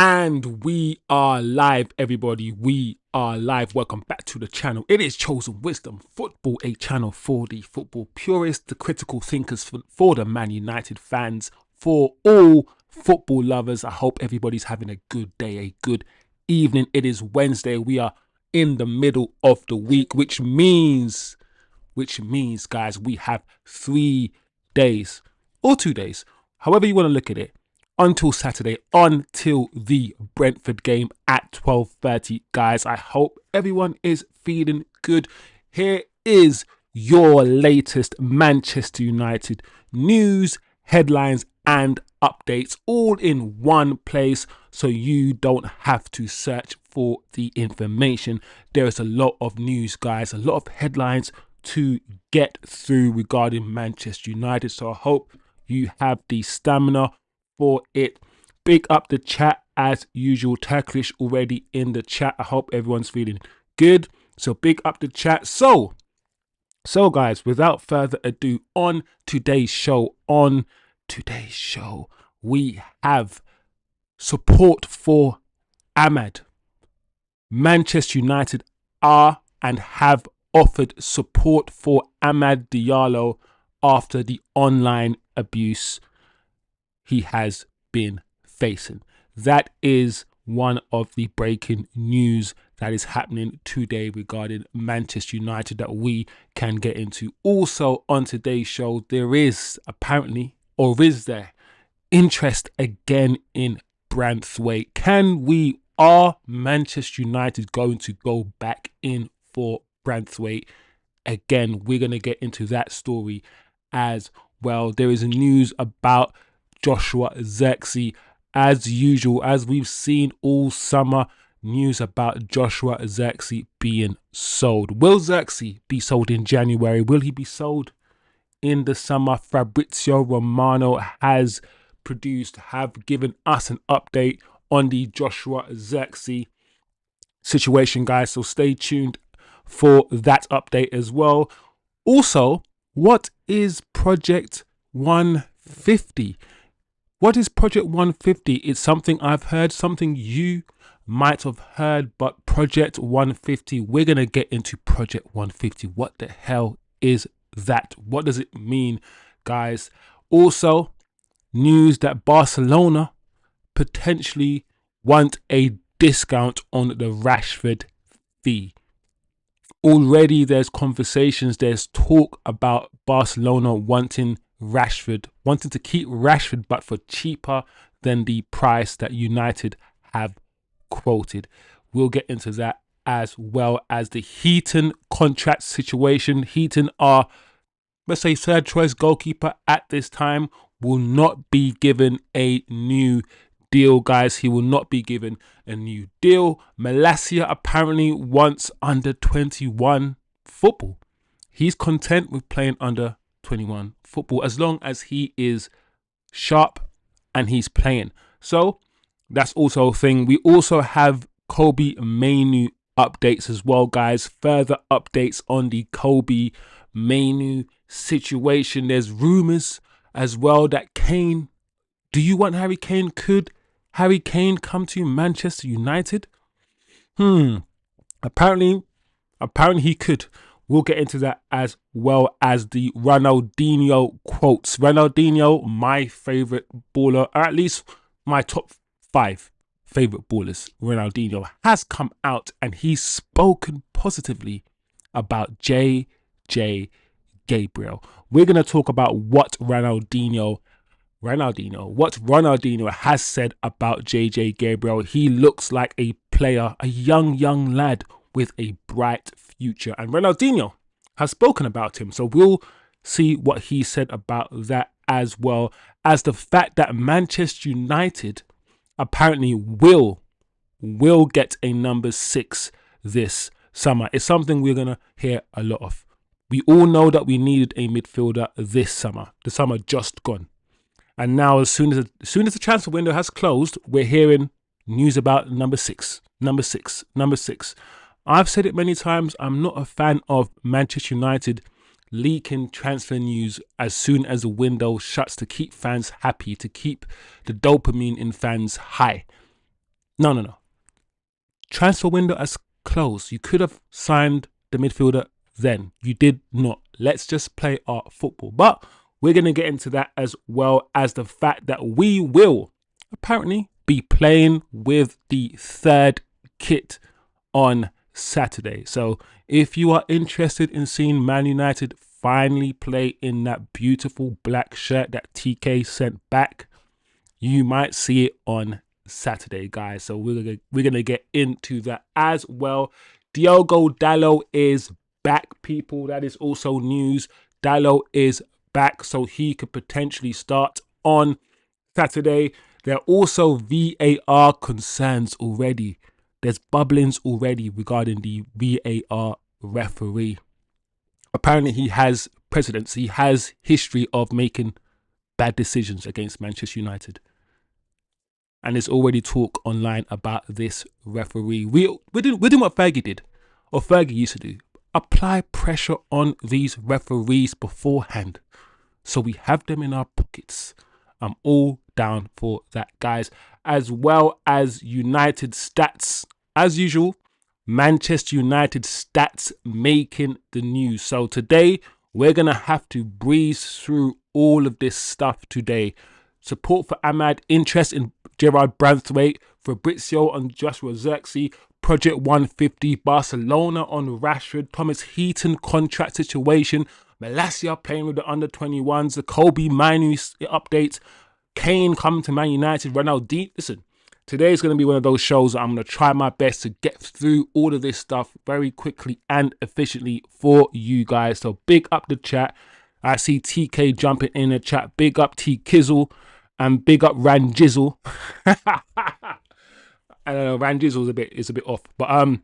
And we are live, everybody. We are live. Welcome back to the channel. It is Chosen Wisdom Football, a channel for the football purists, the critical thinkers, for the Man United fans, for all football lovers. I hope everybody's having a good day, a good evening. It is Wednesday. We are in the middle of the week, which means, guys, we have 3 days or 2 days, however you want to look at it, until Saturday, until the Brentford game at 12:30. Guys, I hope everyone is feeling good. Here is your latest Manchester United news, headlines and updates, all in one place, so you don't have to search for the information. There is a lot of news, guys, a lot of headlines to get through regarding Manchester United, so I hope you have the stamina for it. Big up the chat as usual. Turkish already in the chat. I hope everyone's feeling good, so big up the chat. So guys, without further ado, on today's show, we have support for AMAD. Manchester United are and have offered support for AMAD Diallo after the online abuse he has been facing. That is one of the breaking news that is happening today regarding Manchester United that we can get into. Also on today's show, there is apparently, or is there, interest again in Branthwaite. Are Manchester United going to go back in for Branthwaite again? We're going to get into that story as well. There is news about Joshua Zirkzee, as usual, as we've seen all summer. News about Joshua Zirkzee being sold. Will Zirkzee be sold in January? Will he be sold in the summer? Fabrizio Romano have given us an update on the Joshua Zirkzee situation, guys, so stay tuned for that update as well. Also, what is Project 150? What is Project 150? It's something I've heard, something you might have heard, but Project 150, we're going to get into Project 150. What the hell is that? What does it mean, guys? Also, news that Barcelona potentially want a discount on the Rashford fee. Already there's conversations, there's talk about Barcelona wanting to keep Rashford, but for cheaper than the price that United have quoted. We'll get into that, as well as the Heaton contract situation. Heaton, our, let's say, third choice goalkeeper at this time, will not be given a new deal, guys. He will not be given a new deal. Malacia apparently wants under 21 football. He's content with playing under 21 football as long as he is sharp and he's playing. So that's also a thing. We also have Kobbie Mainoo updates as well, guys. Further updates on the Kobbie Mainoo situation. There's rumours as well that Kane, do you want Harry Kane? Could Harry Kane come to Manchester United? Apparently he could. We'll get into that, as well as the Ronaldinho quotes. Ronaldinho, my favourite baller, or at least my top 5 favourite ballers. Ronaldinho has come out and he's spoken positively about JJ Gabriel. We're going to talk about what Ronaldinho has said about JJ Gabriel. He looks like a player, a young lad with a bright future, and Ronaldinho has spoken about him, so we'll see what he said about that, as well as the fact that Manchester United apparently will get a number 6 this summer. It's something we're gonna hear a lot of. We all know that we needed a midfielder this summer, the summer just gone, and now as soon as the transfer window has closed, we're hearing news about number 6. I've said it many times, I'm not a fan of Manchester United leaking transfer news as soon as the window shuts, to keep fans happy, to keep the dopamine in fans high. No, no, no. Transfer window has closed. You could have signed the midfielder then. You did not. Let's just play our football. But we're going to get into that, as well as the fact that we will apparently be playing with the third kit on Saturday. So if you are interested in seeing Man United finally play in that beautiful black shirt that TK sent back, you might see it on Saturday, guys. So we're gonna get into that as well. Diogo Dalot is back, people. That is also news. Dalot is back, so he could potentially start on Saturday. There are also VAR concerns already. There's bubblings already regarding the VAR referee. Apparently he has precedence. He has history of making bad decisions against Manchester United. And there's already talk online about this referee. We're doing what Fergie did, or Fergie used to do. Apply pressure on these referees beforehand, so we have them in our pockets. I'm all down for that, guys. As well as United stats. As usual, Manchester United stats making the news. So today, we're going to have to breeze through all of this stuff today. Support for AMAD, interest in Gerard Branthwaite, Fabrizio on Joshua Zirkzee, Project 150, Barcelona on Rashford, Thomas Heaton contract situation, Malacia playing with the under-21s, the Kobbie Mainz updates, Kane coming to Man United, Ronaldinho. Listen, today is going to be one of those shows that I'm going to try my best to get through all of this stuff very quickly and efficiently for you guys. So big up the chat. I see TK jumping in the chat. Big up T Kizzle and big up Ranjizzle. I don't know, Ranjizzle is a bit off, but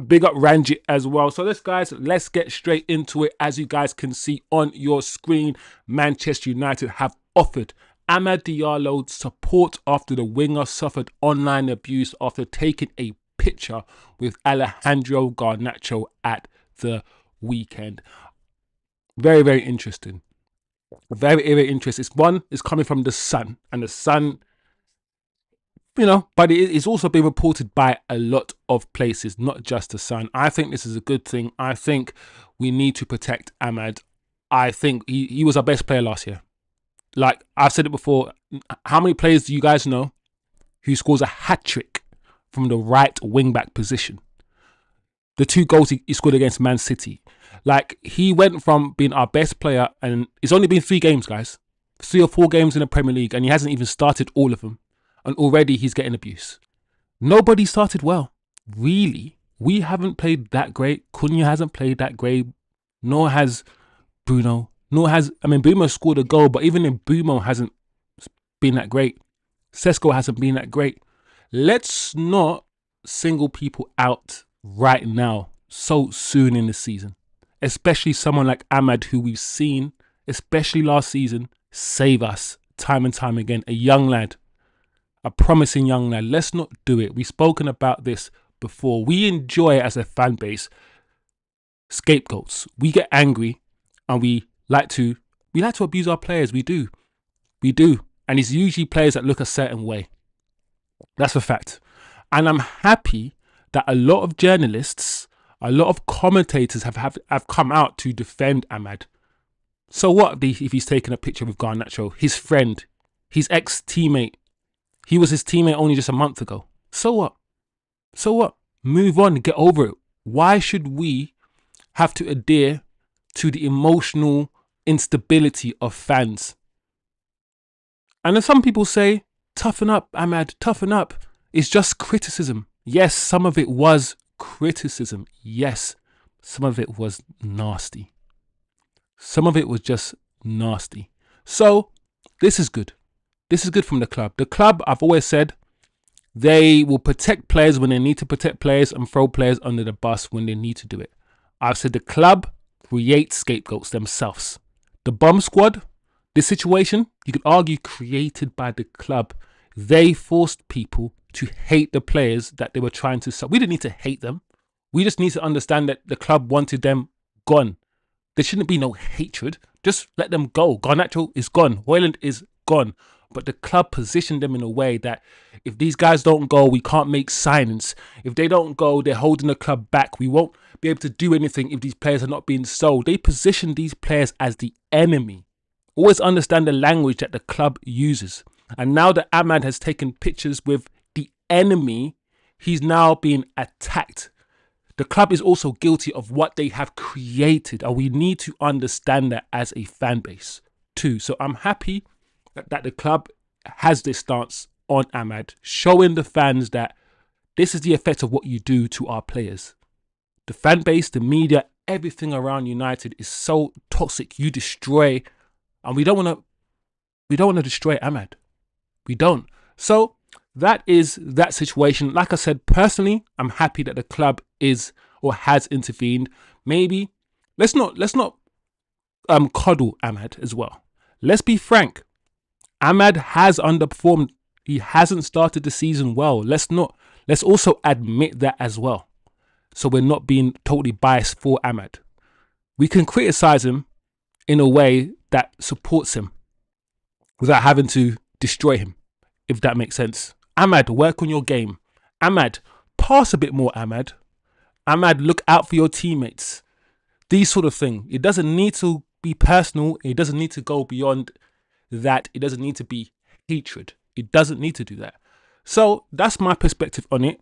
big up Ranjit as well. So let's get straight into it. As you guys can see on your screen, Manchester United have offered AMAD Diallo support after the winger suffered online abuse after taking a picture with Alejandro Garnacho at the weekend. Very, very interesting. Very, very interesting. One is coming from the Sun, and the Sun, but it's also been reported by a lot of places, not just the Sun. I think this is a good thing. I think we need to protect AMAD. I think he was our best player last year. Like I've said it before, how many players do you guys know who scores a hat-trick from the right wing-back position? The 2 goals he scored against Man City. Like, he went from being our best player, and it's only been 3 games, guys. 3 or 4 games in the Premier League, and he hasn't even started all of them. And already he's getting abuse. Nobody started well. Really? We haven't played that great. Cunha hasn't played that great. Nor has Bruno. Bruno scored a goal, but even then, Bruno hasn't been that great. Sesko hasn't been that great. Let's not single people out right now, so soon in the season. Especially someone like AMAD, who we've seen, especially last season, save us time and time again. A young lad, a promising young lad. Let's not do it. We've spoken about this before. We enjoy, as a fan base, scapegoats. We get angry and we like to abuse our players. We do. And it's usually players that look a certain way. That's a fact. And I'm happy that a lot of journalists, a lot of commentators have come out to defend AMAD. So what if he's taken a picture with Garnacho, his friend, his ex-teammate? He was his teammate only just a month ago. So what? Move on, get over it. Why should we have to adhere to the emotional instability of fans? And then some people say, toughen up, AMAD, toughen up. It's just criticism. Yes, some of it was criticism. Yes, some of it was nasty. Some of it was just nasty. So, this is good. This is good from the club. The club, I've always said, they will protect players when they need to protect players and throw players under the bus when they need to do it. I've said the club creates scapegoats themselves. The bomb squad, this situation, you could argue, created by the club. They forced people to hate the players that they were trying to sell. We didn't need to hate them. We just need to understand that the club wanted them gone. There shouldn't be no hatred. Just let them go. Garnacho is gone. Hoyland is gone. but the club positioned them in a way that if these guys don't go, we can't make signings. If they don't go, they're holding the club back. We won't be able to do anything if these players are not being sold. They position these players as the enemy. Always understand the language that the club uses. And now that AMAD has taken pictures with the enemy, he's now being attacked. The club is also guilty of what they have created, and we need to understand that as a fan base too. So I'm happy that the club has this stance on AMAD, showing the fans that this is the effect of what you do to our players. The fan base, the media, everything around United is so toxic. You destroy, and we don't want to destroy AMAD. We don't. So that is that situation. Like I said, personally, I'm happy that the club is or has intervened. Maybe let's not coddle AMAD as well. Let's be frank. AMAD has underperformed. He hasn't started the season well. Let's also admit that as well. So we're not being totally biased for AMAD. We can criticize him in a way that supports him without having to destroy him, if that makes sense. AMAD, work on your game. AMAD, pass a bit more, AMAD. AMAD, look out for your teammates. These sort of things. It doesn't need to be personal. It doesn't need to go beyond that. It doesn't need to be hatred. It doesn't need to do that. So that's my perspective on it,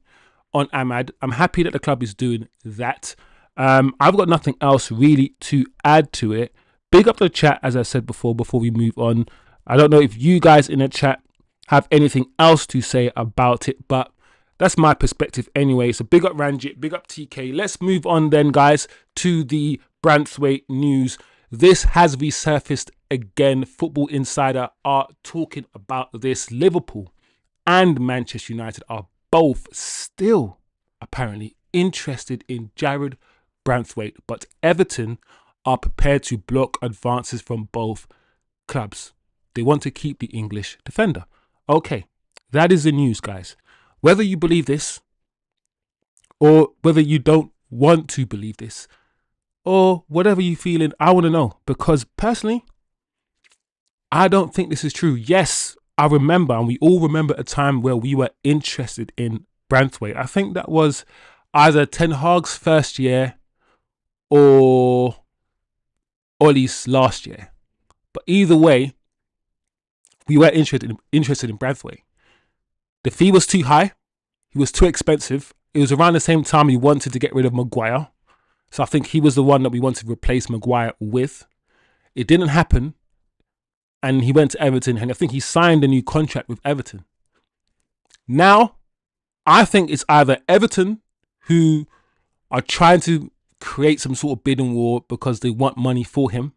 on AMAD. I'm happy that the club is doing that. I've got nothing else really to add to it. Big up the chat, as I said before we move on. I don't know if you guys in the chat have anything else to say about it, but that's my perspective anyway. So big up Ranjit, big up TK. Let's move on then, guys, to the Branthwaite news. This has resurfaced again. Football Insider are talking about this. Liverpool and Manchester United are both still apparently interested in Jared Branthwaite, but Everton are prepared to block advances from both clubs. They want to keep the English defender. Okay, that is the news, guys. Whether you believe this or whether you don't want to believe this or whatever you're feeling, I want to know, because personally, I don't think this is true. Yes, I remember, and we all remember a time where we were interested in Branthwaite. I think that was either Ten Hag's first year or Ollie's last year. But either way, we were interested in Branthwaite. The fee was too high. He was too expensive. It was around the same time we wanted to get rid of Maguire. So I think he was the one that we wanted to replace Maguire with. It didn't happen. And he went to Everton, and I think he signed a new contract with Everton. Now, I think it's either Everton who are trying to create some sort of bidding war because they want money for him,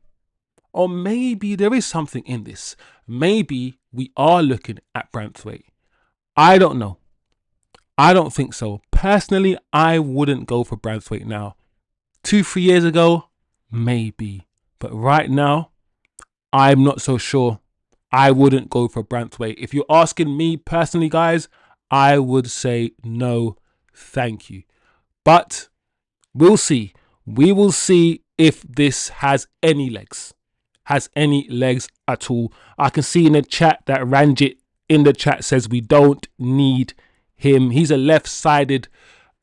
or maybe there is something in this. Maybe we are looking at Branthwaite. I don't know. I don't think so. Personally, I wouldn't go for Branthwaite now. 2-3 years ago, maybe. But right now, I'm not so sure. I wouldn't go for Branthwaite. If you're asking me personally, guys, I would say no, thank you. But we'll see. We will see if this has any legs. Has any legs at all. I can see in the chat that Ranjit in the chat says we don't need him. He's a left-sided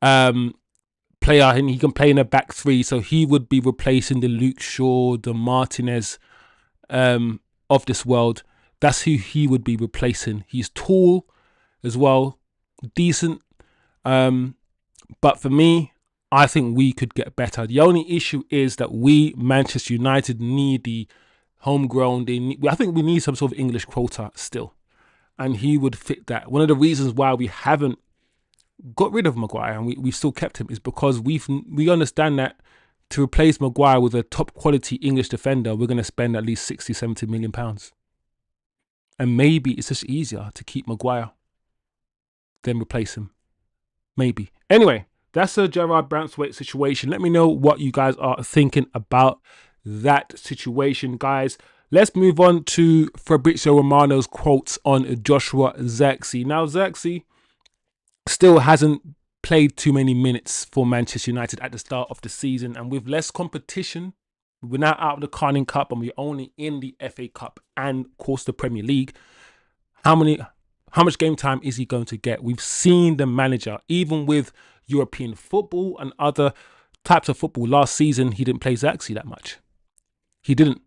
player, and he can play in a back three, so he would be replacing the Luke Shaw, the Martinez of this world. That's who he would be replacing. He's tall as well, decent. But for me, I think we could get better. The only issue is that we, Manchester United, need the homegrown. I think we need some sort of English quota still. And he would fit that. One of the reasons why we haven't got rid of Maguire and we still kept him is because we understand that to replace Maguire with a top quality English defender, we're going to spend at least 60-70 million pounds. And maybe it's just easier to keep Maguire than replace him. Maybe. Anyway, that's a Gerard Branthwaite situation. Let me know what you guys are thinking about that situation, guys. Let's move on to Fabrizio Romano's quotes on Joshua Zirkzee. Now, Zirkzee still hasn't played too many minutes for Manchester United at the start of the season, and with less competition, we're now out of the Carling Cup and we're only in the FA Cup and, of course, the Premier League. How much game time is he going to get? We've seen the manager, even with European football and other types of football. Last season, he didn't play Zirkzee that much. He didn't.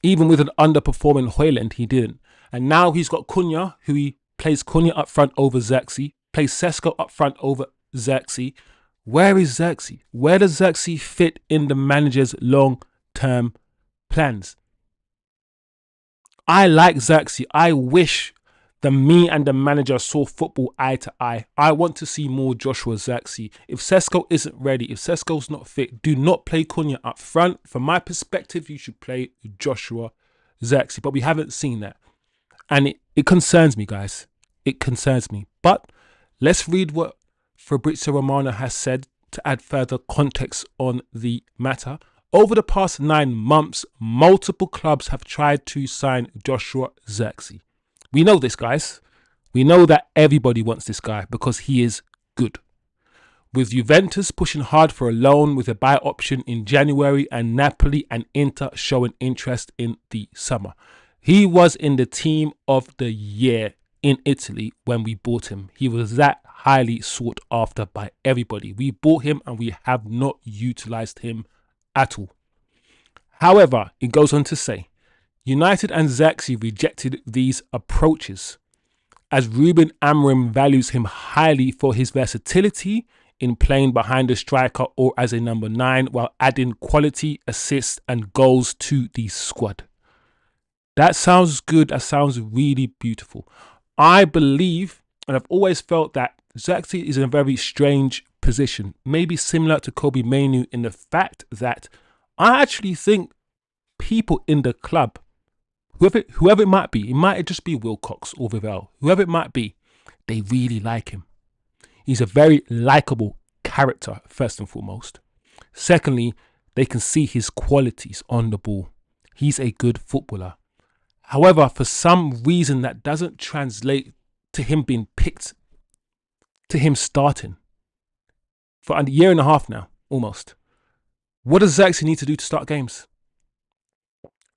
Even with an underperforming Højlund, he didn't. And now he's got Cunha, who he plays Cunha up front over Zirkzee, plays Sesko up front over Zirkzee. Where is Zirkzee? Where does Zirkzee fit in the manager's long-term plans? I like Zirkzee. I wish me and the manager saw football eye to eye. I want to see more Joshua Zirkzee. If Sesko isn't ready, if Sesko's not fit, do not play Cunha up front. From my perspective, you should play Joshua Zirkzee. But we haven't seen that. And it concerns me, guys. It concerns me. But let's read what Fabrizio Romano has said to add further context on the matter. Over the past 9 months, multiple clubs have tried to sign Joshua Zirkzee. We know this, guys. We know that everybody wants this guy because he is good. With Juventus pushing hard for a loan with a buy option in January, and Napoli and Inter showing interest in the summer. He was in the team of the year in Italy when we bought him. He was that highly sought after by everybody. We bought him and we have not utilised him at all. However, it goes on to say, United and Zirkzee rejected these approaches, as Ruben Amorim values him highly for his versatility in playing behind the striker or as a number 9, while adding quality, assists and goals to the squad. That sounds good. That sounds really beautiful. I believe, and I've always felt, that Zirkzee is in a very strange position, maybe similar to Kobbie Mainoo, in the fact that I actually think people in the club, whoever it might be, it might just be Wilcox or Vivell, whoever it might be, they really like him. He's a very likable character, first and foremost. Secondly, they can see his qualities on the ball. He's a good footballer. However, for some reason, that doesn't translate to him being picked, to him starting for a year and a half now, almost. What does Zirkzee need to do to start games?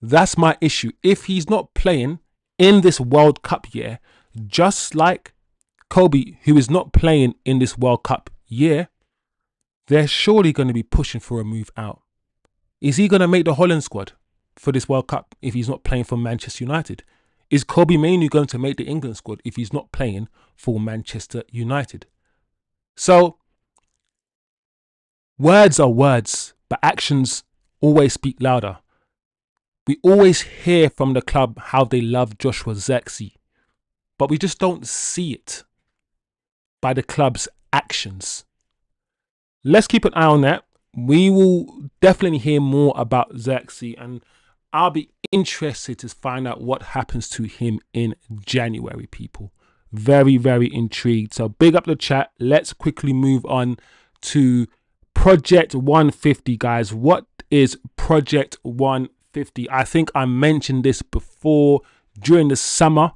That's my issue. If he's not playing in this World Cup year, just like Kobbie, who is not playing in this World Cup year, they're surely going to be pushing for a move out. Is he going to make the Holland squad for this World Cup if he's not playing for Manchester United? Is Kobbie Mainoo going to make the England squad if he's not playing for Manchester United? So, words are words, but actions always speak louder. We always hear from the club how they love Joshua Zirkzee, but we just don't see it by the club's actions. Let's keep an eye on that. We will definitely hear more about Zirkzee, and I'll be interested to find out what happens to him in January, people. Very, very intrigued. So big up the chat. Let's quickly move on to Project 150, guys. What is Project 150? I think I mentioned this before during the summer,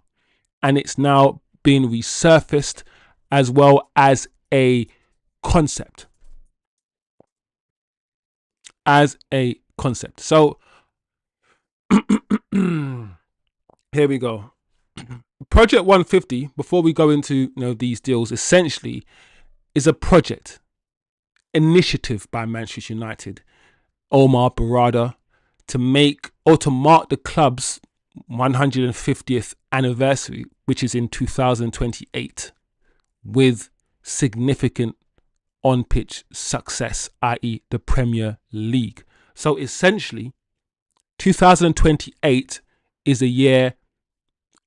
and it's now been resurfaced as well as a concept. So here we go. Project 150, before we go into these deals, essentially is a project initiative by Manchester United, Omar Barada, to make or to mark the club's 150th anniversary, which is in 2028, with significant on-pitch success, i.e. the Premier League. So essentially, 2028 is a year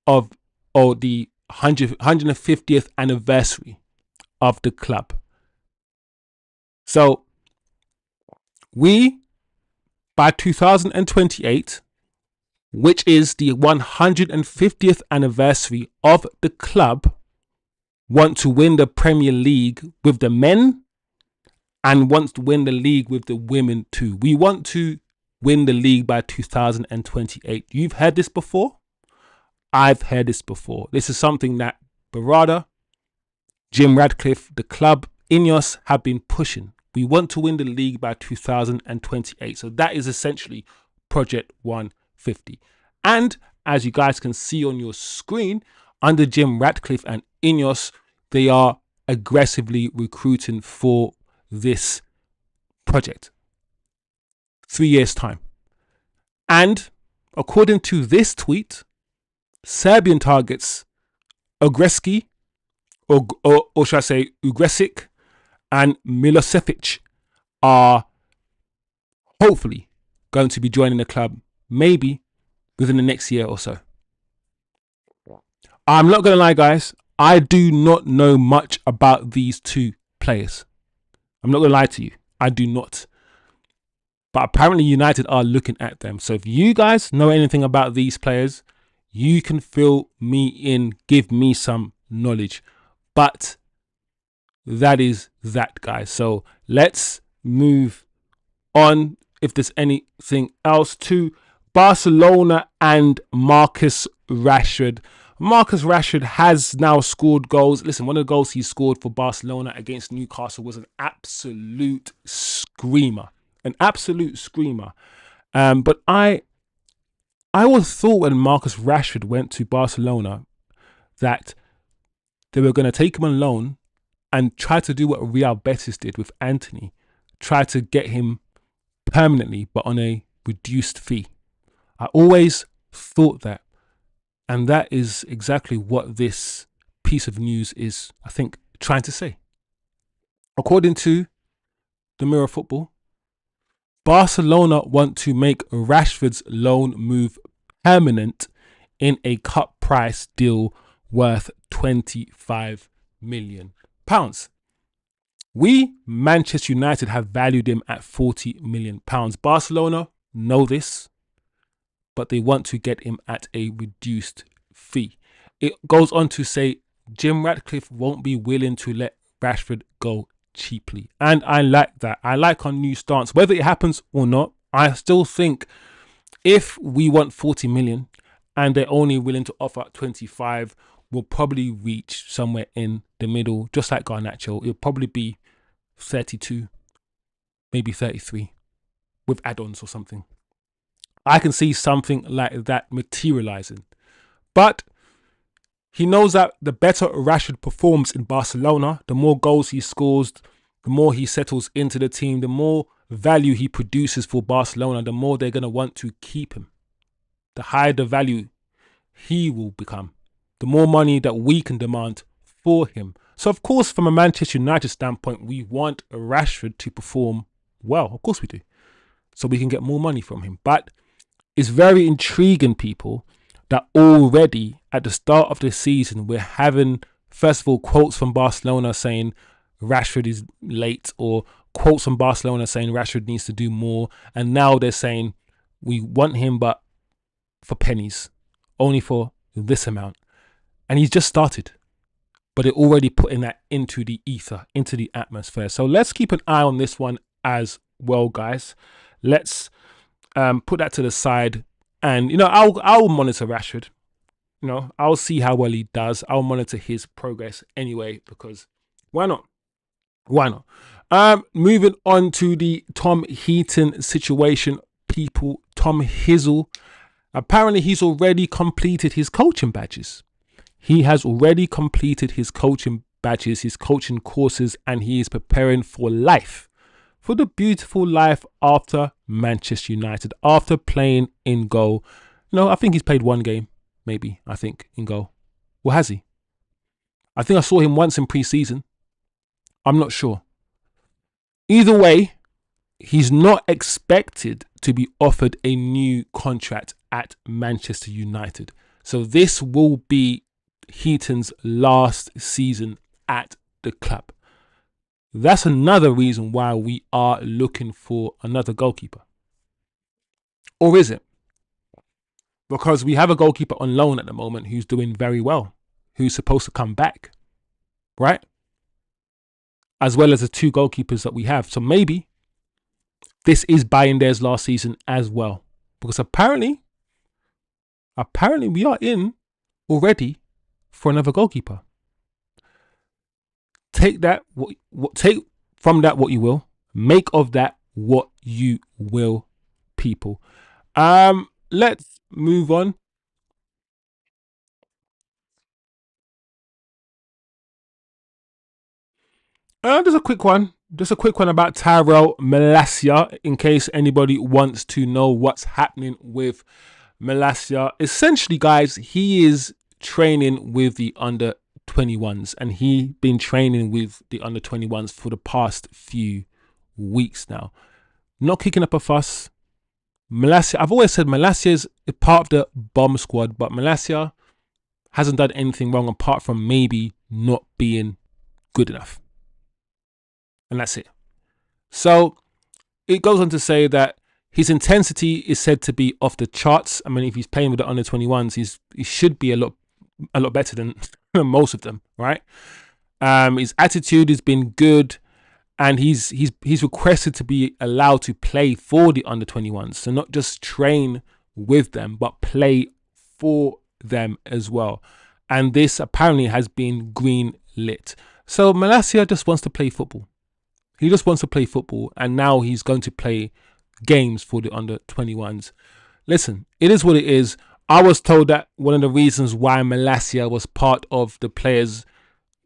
of the 150th anniversary of the club. So we, by 2028, which is the 150th anniversary of the club, want to win the Premier League with the men and wants to win the league with the women too. We want to win the league by 2028. You've heard this before. I've heard this before. This is something that Barada, Jim Radcliffe, the club, Ineos have been pushing. We want to win the league by 2028. So that is essentially Project 150. And as you guys can see on your screen, under Jim Ratcliffe and Ineos, they are aggressively recruiting for this project. 3 years' time. And according to this tweet, Serbian targets Ogreski, or should I say Ugresic, and Milosevic are hopefully going to be joining the club maybe within the next year or so. I'm not going to lie, guys. I do not know much about these two players. I'm not going to lie to you. I do not. But apparently United are looking at them. So if you guys know anything about these players, you can fill me in, give me some knowledge. But that is that, guys. So let's move on, if there's anything else, to Barcelona and Marcus Rashford. Marcus Rashford has now scored goals. Listen, one of the goals he scored for Barcelona against Newcastle was an absolute screamer. An absolute screamer. But I always thought when Marcus Rashford went to Barcelona that they were going to take him on loan and try to do what Real Betis did with Anthony. Try to get him permanently, but on a reduced fee. I always thought that. And that is exactly what this piece of news is, I think, trying to say. According to the Mirror Football, Barcelona want to make Rashford's loan move permanent in a cut price deal worth £25 million. We, Manchester United, have valued him at £40 million. Barcelona know this, but they want to get him at a reduced fee. It goes on to say Jim Ratcliffe won't be willing to let Rashford go cheaply. And I like that. I like our new stance. Whether it happens or not, I still think if we want 40 million and they're only willing to offer 25, we'll probably reach somewhere in the middle, just like Garnacho. It'll probably be 32, maybe 33 with add-ons or something. I can see something like that materializing. But he knows that the better Rashford performs in Barcelona, the more goals he scores, the more he settles into the team, the more value he produces for Barcelona, the more they're going to want to keep him. The higher the value he will become, the more money that we can demand for him. So, of course, from a Manchester United standpoint, we want Rashford to perform well. Of course we do. So we can get more money from him. But it's very intriguing, people, that already at the start of the season, we're having, first of all, quotes from Barcelona saying Rashford is late, or quotes from Barcelona saying Rashford needs to do more. And now they're saying we want him, but for pennies, only for this amount. And he's just started, but they're already putting that into the ether, into the atmosphere. So let's keep an eye on this one as well, guys. Let's put that to the side. And, you know, I'll monitor Rashford. You know, I'll see how well he does. I'll monitor his progress anyway, because why not? Why not? Moving on to the Tom Heaton situation, people. Tom Hizzle, apparently he's already completed his coaching badges. He has already completed his coaching badges, his coaching courses, and he is preparing for life. For the beautiful life after Manchester United, after playing in goal. You know, I think he's played one game, maybe, I think, in goal. Or has he? I think I saw him once in pre-season. I'm not sure. Either way, he's not expected to be offered a new contract at Manchester United. So this will be Heaton's last season at the club. That's another reason why we are looking for another goalkeeper. Or is it? Because we have a goalkeeper on loan at the moment who's doing very well, who's supposed to come back, right? As well as the two goalkeepers that we have. So maybe this is Bayinder's last season as well. Because apparently we are in already for another goalkeeper. Take that, take from that what you will. Make of that what you will, people. Let's move on. Just a quick one. Just a quick one about Tyrell Malacia, in case anybody wants to know what's happening with Malacia. Essentially, guys, he is training with the under 21s, and he been training with the under 21s for the past few weeks now. Not kicking up a fuss. Malacia, I've always said Malacia is part of the bomb squad, but Malacia hasn't done anything wrong apart from maybe not being good enough. And that's it. So it goes on to say that his intensity is said to be off the charts. I mean, if he's playing with the under 21s, he should be a lot better than most of them, right? His attitude has been good, and he's requested to be allowed to play for the under 21s, so not just train with them, but play for them as well. And this apparently has been green lit. So Malacia just wants to play football. He just wants to play football, and now he's going to play games for the under 21s. Listen, it is what it is. I was told that one of the reasons why Malacia was part of the players,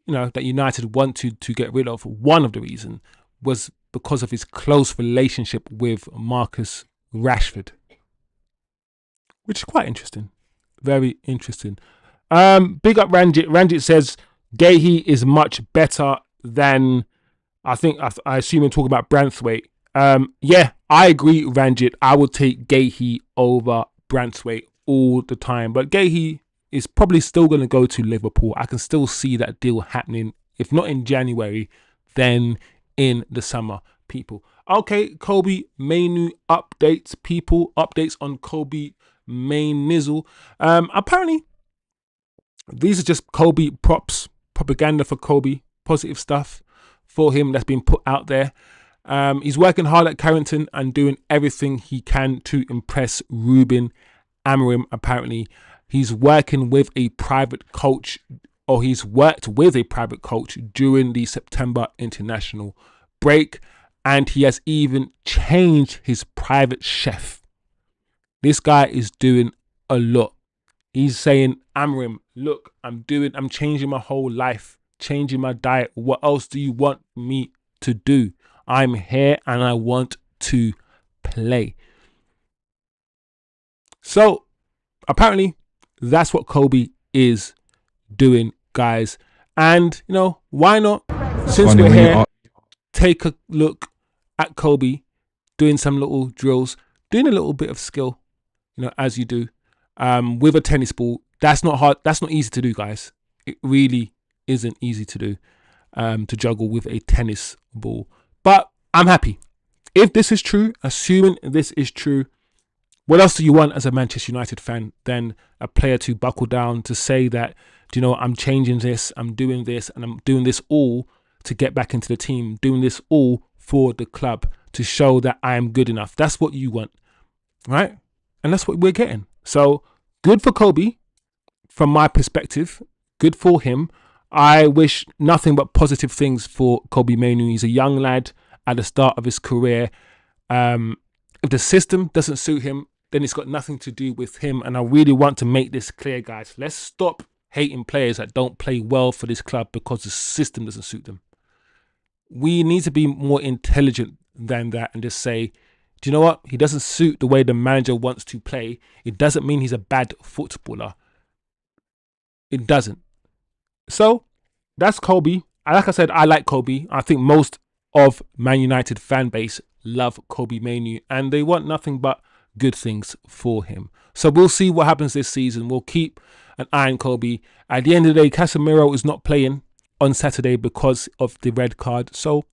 that United wanted to get rid of, one of the reasons was because of his close relationship with Marcus Rashford, which is quite interesting. Very interesting. Big up Ranjit. Ranjit says Gahey is much better than, I assume you're talking about Branthwaite. Yeah, I agree, Ranjit. I would take Gahey over Branthwaite all the time. But Gahey is probably still going to go to Liverpool. I can still see that deal happening. If not in January, then in the summer, people. Okay, Kobbie Mainoo updates, people. Updates on Kobbie Mainoo. Apparently, these are just Kobbie props, propaganda for Kobbie, positive stuff for him that's been put out there. He's working hard at Carrington and doing everything he can to impress Ruben Amorim. Apparently, he's working with a private coach, or he's worked with a private coach during the September international break, and he has even changed his private chef. This guy is doing a lot. He's saying, Amorim, look, I'm changing my whole life, changing my diet. What else do you want me to do? I'm here and I want to play. So apparently that's what Kobbie is doing, guys. And why not, since we're here, take a look at Kobbie doing some little drills, doing a little bit of skill, as you do, with a tennis ball. That's not hard. That's not easy to do, guys. It really isn't easy to do, to juggle with a tennis ball. But I'm happy. If this is true, assuming this is true, what else do you want as a Manchester United fan than a player to buckle down, to say that, I'm changing this, I'm doing this, and I'm doing this all to get back into the team, doing this all for the club, to show that I am good enough. That's what you want, right? And that's what we're getting. So good for Kobbie, from my perspective. Good for him. I wish nothing but positive things for Kobbie Mainoo. He's a young lad at the start of his career. If the system doesn't suit him, then it's got nothing to do with him. And I really want to make this clear, guys. Let's stop hating players that don't play well for this club because the system doesn't suit them. We need to be more intelligent than that and just say, do you know what? He doesn't suit the way the manager wants to play. It doesn't mean he's a bad footballer. It doesn't. So that's Kobbie. Like I said, I like Kobbie. I think most of Man United fan base love Kobbie Mainoo, and they want nothing but good things for him. So we'll see what happens this season. We'll keep an eye on Kobbie. At the end of the day, Casemiro is not playing on Saturday because of the red card. So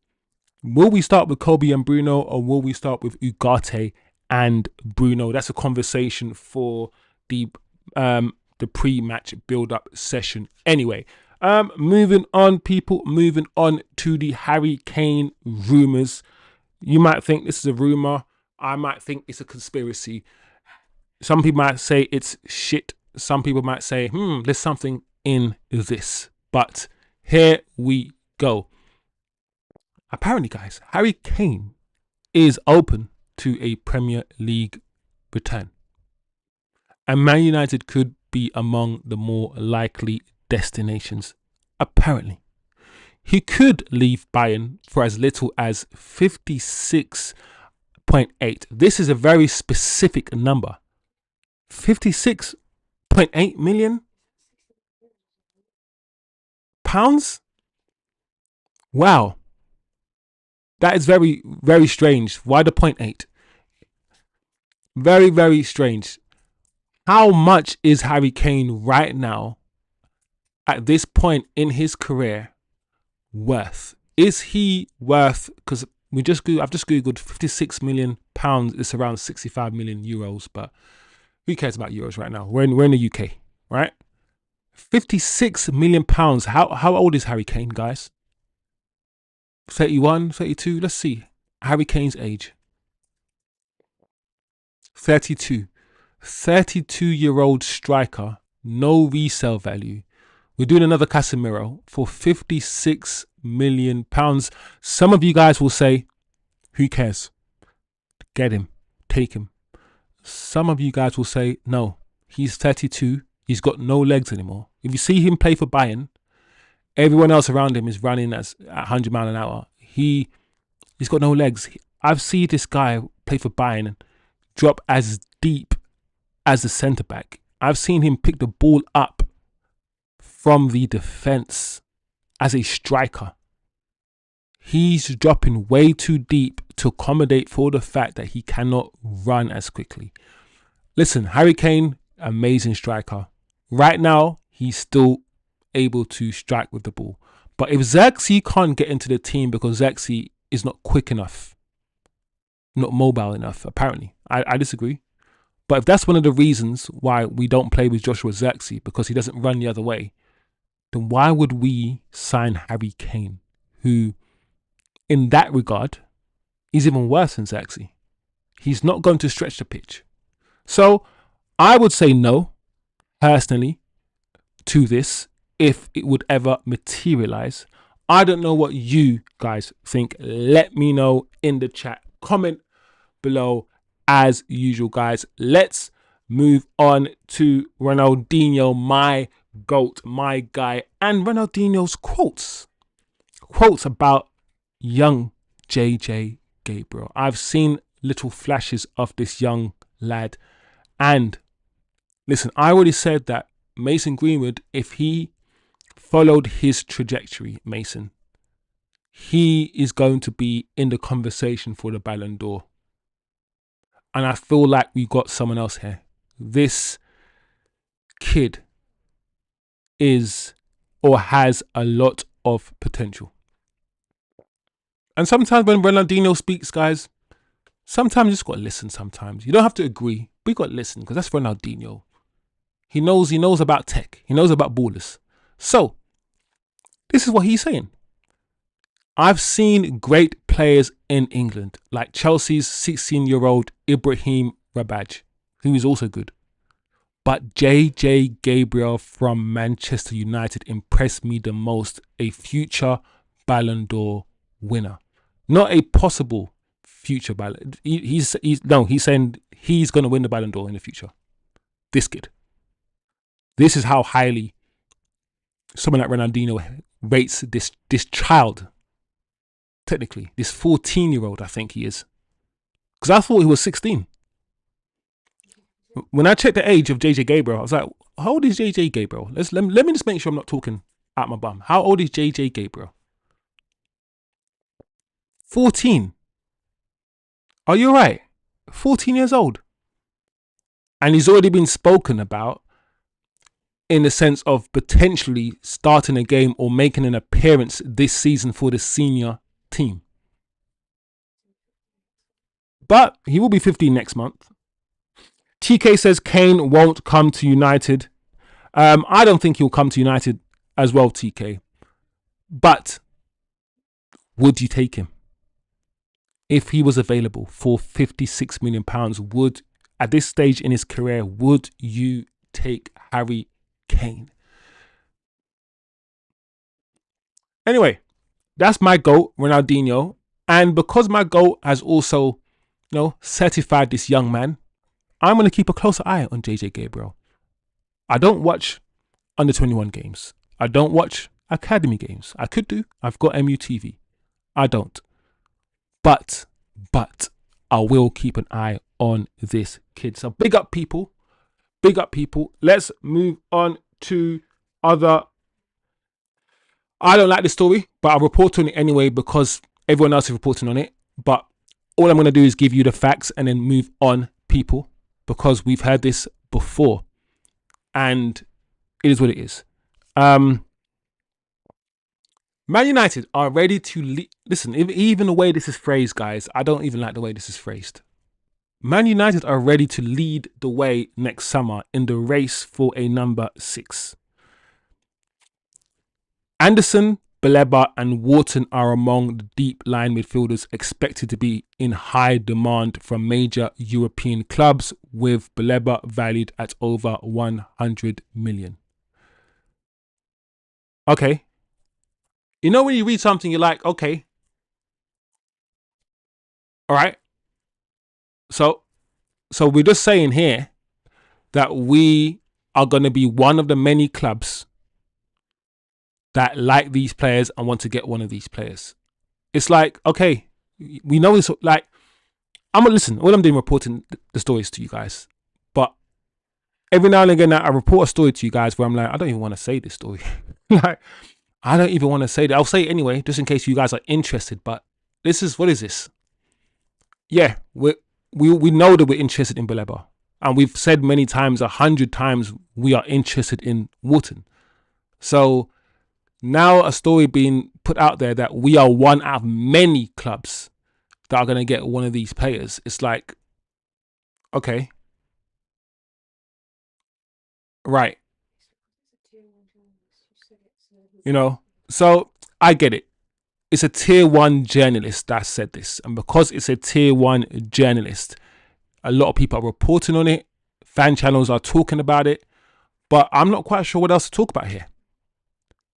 will we start with Kobbie and Bruno, or will we start with Ugarte and Bruno? That's a conversation for the pre-match build-up session. Anyway, moving on, people. Moving on to the Harry Kane rumours. You might think this is a rumour. I might think it's a conspiracy. Some people might say it's shit. Some people might say, there's something in this. But here we go. Apparently, guys, Harry Kane is open to a Premier League return. And Man United could be among the more likely destinations. Apparently. he could leave Bayern for as little as 56.8. This is a very specific number. 56.8 million pounds? Wow. That is very, very strange. Why the 0.8? Very, very strange. How much is Harry Kane right now at this point in his career worth? Is he worth, because I've just googled 56 million pounds, it's around 65 million euros, but who cares about euros right now? We're in the UK, right? 56 million pounds. How old is Harry Kane, guys? 31, 32, let's see. Harry Kane's age. 32. 32-year-old striker, no resale value. We're doing another Casemiro for 56 million pounds. Some of you guys will say, who cares? Get him, take him. Some of you guys will say, no, he's 32. He's got no legs anymore. If you see him play for Bayern, everyone else around him is running at 100 miles an hour. He's got no legs. I've seen this guy play for Bayern and drop as deep as the centre back. I've seen him pick the ball up from the defence as a striker. He's dropping way too deep to accommodate for the fact that he cannot run as quickly. Listen, Harry Kane, amazing striker. Right now, he's still able to strike with the ball. But if Xerxes can't get into the team because Xerxes is not quick enough, not mobile enough, apparently, I disagree. But if that's one of the reasons why we don't play with Joshua Xerxes, because he doesn't run the other way, then why would we sign Harry Kane, who, in that regard, is even worse than Xerxes? He's not going to stretch the pitch. So I would say no, personally, to this, if it would ever materialize. I don't know what you guys think. Let me know in the chat. Comment below as usual, guys. Let's move on to Ronaldinho, my GOAT, my guy, and Ronaldinho's quotes. Quotes about young JJ Gabriel. I've seen little flashes of this young lad. And listen, I already said that Mason Greenwood, if he followed his trajectory, Mason, he is going to be in the conversation for the Ballon d'Or. And I feel like we got someone else here. This kid is or has a lot of potential. And sometimes when Ronaldinho speaks, guys, sometimes you just got to listen sometimes. You don't have to agree, but you got to listen, because that's Ronaldinho. He knows about tech. He knows about ballers. So, this is what he's saying. I've seen great players in England, like Chelsea's 16-year-old Ibrahim Rabaj, who is also good. But JJ Gabriel from Manchester United impressed me the most, a future Ballon d'Or winner. Not a possible future Ballon. He's saying he's going to win the Ballon d'Or in the future. This kid. This is how highly someone like Ronaldinho rates this child. Technically, this 14-year-old, I think he is. Because I thought he was 16. When I checked the age of JJ Gabriel, I was like, how old is JJ Gabriel? Let me just make sure I'm not talking out my bum. How old is JJ Gabriel? 14. Are you right? 14 years old. And he's already been spoken about in the sense of potentially starting a game or making an appearance this season for the senior team. But he will be 15 next month. TK says Kane won't come to United. I don't think he'll come to United as well, TK. But would you take him? If he was available for £56 million, would, at this stage in his career, would you take Harry Kane? Anyway, that's my GOAT, Ronaldinho. And because my GOAT has also, certified this young man, I'm going to keep a closer eye on JJ Gabriel. I don't watch under 21 games. I don't watch academy games. I could do. I've got MUTV. I don't. But I will keep an eye on this kid. So big up people. Big up people. Let's move on to other. I don't like this story, but I'll report on it anyway because everyone else is reporting on it. But all I'm going to do is give you the facts and then move on, people, because we've heard this before and it is what it is. Man United are ready to listen, even the way this is phrased, guys, I don't even like the way this is phrased. Man United are ready to lead the way next summer in the race for a number 6. Anderson, Baleba and Wharton are among the deep line midfielders expected to be in high demand from major European clubs, with Baleba valued at over 100 million. Okay. You know when you read something, you're like, okay. All right. So we're just saying here that we are going to be one of the many clubs that like these players and want to get one of these players. It's like, okay, we know this. Like, I'm gonna listen. All I'm doing reporting the stories to you guys, but every now and again I report a story to you guys where I'm like, I don't even want to say this story. Like, I don't even want to say that. I'll say it anyway, just in case you guys are interested. But this is, what is this? Yeah, we know that we're interested in Baleba, and we've said many times, 100 times, we are interested in Wharton. So now a story being put out there that we are one out of many clubs that are going to get one of these players. It's like, okay. Right. You know, so I get it. It's a tier 1 journalist that said this. And because it's a tier 1 journalist, a lot of people are reporting on it. Fan channels are talking about it. But I'm not quite sure what else to talk about here.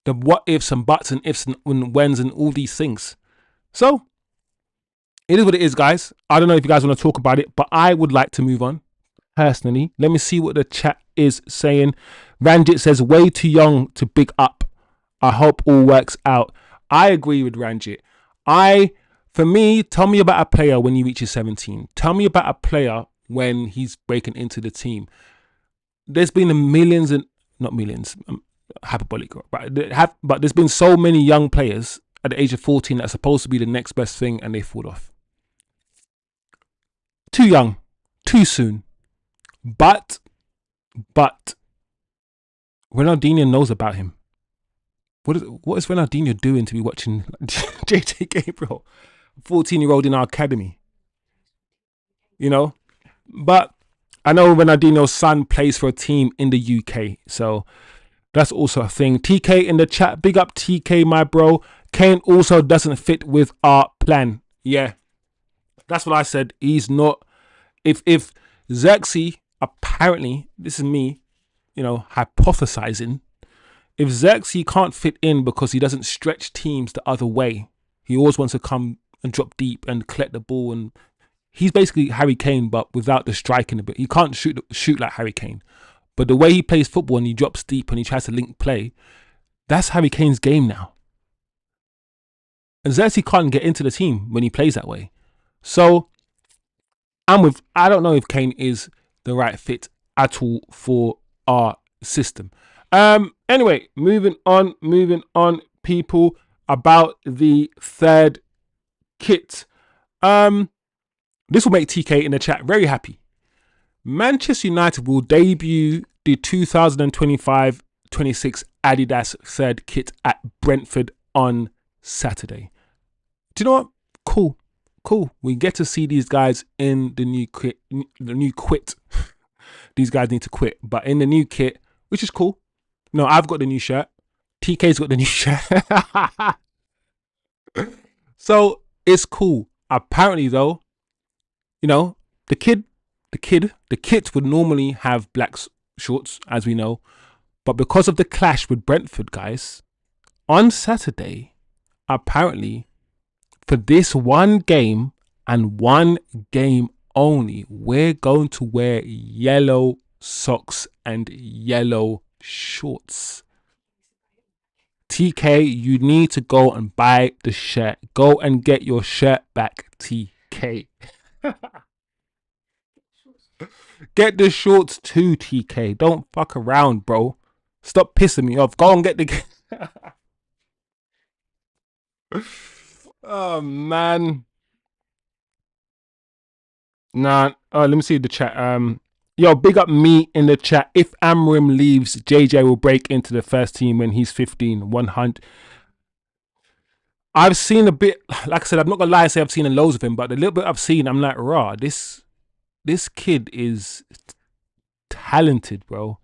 The what ifs and buts and ifs and whens and all these things. So it is what it is, guys. I don't know if you guys want to talk about it, but I would like to move on personally. Let me see what the chat is saying. Ranjit says, way too young to big up. I hope all works out. I agree with Ranjit. For me, tell me about a player when he reaches 17. Tell me about a player when he's breaking into the team. There's been millions and not millions, hyperbolic, but there's been so many young players at the age of 14 that are supposed to be the next best thing and they fall off. Too young, too soon. But Ronaldinho knows about him. What is Ronaldinho doing to be watching JJ Gabriel, 14-year-old in our academy? You know, but I know Ronaldinho's son plays for a team in the UK, so that's also a thing. TK in the chat, big up TK, my bro. Kane also doesn't fit with our plan. Yeah, that's what I said. He's not. If Xerxes, apparently, this is me, you know, hypothesizing. If Xerxes can't fit in because he doesn't stretch teams the other way, he always wants to come and drop deep and collect the ball, and he's basically Harry Kane but without the striking a bit. He can't shoot like Harry Kane, but the way he plays football and he drops deep and he tries to link play, that's Harry Kane's game now. And Xerxes can't get into the team when he plays that way. So I don't know if Kane is the right fit at all for our system. Anyway, moving on, people, about the third kit. This will make TK in the chat very happy. Manchester United will debut the 2025-26 Adidas third kit at Brentford on Saturday. Do you know what? Cool. We get to see these guys in the new kit. These guys need to quit, but in the new kit, which is cool. No, I've got the new shirt. TK's got the new shirt. So it's cool. Apparently, though, you know, the kit would normally have black shorts, as we know, but because of the clash with Brentford, guys, on Saturday, apparently, for this one game and one game only, we're going to wear yellow socks and yellow shorts. TK, you need to go and buy the shirt. Go and get your shirt back, TK. Get the shorts too, TK. Don't fuck around, bro. Stop pissing me off. Go and get the. Oh man. Nah. Oh, let me see the chat. Yo, big up me in the chat. If Amrim leaves, JJ will break into the first team when he's 15. 100. I've seen a bit. Like I said, I'm not gonna lie and say I've seen loads of him, but the little bit I've seen, I'm like, raw. This kid is talented, bro.